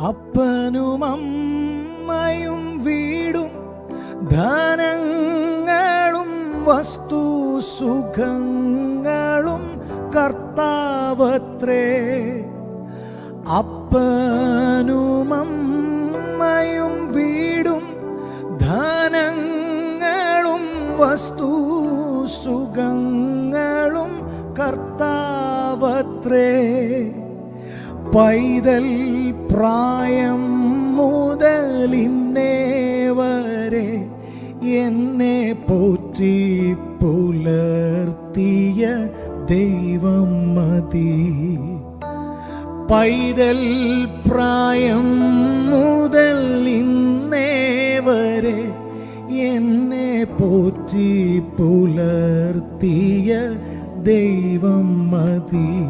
അപ്പനും അമ്മയും വീടും ധനങ്ങളും വസ്തുസുഖങ്ങളും കർത്താവത്രേ. അപ്പനും അമ്മയും വീടും ധനങ്ങളും വസ്തുസുഖങ്ങളും കർത്താവത്രേ. പൈതൽ പ്രായം മുതലിന്നേ വരെ എന്നെ പോറ്റി പുലർത്തിയ ദൈവം മതി. പൈതൽ പ്രായം മുതൽ ഇന്നേ വരെ എന്നെ പോറ്റി പുലർത്തിയ ദൈവം മതി.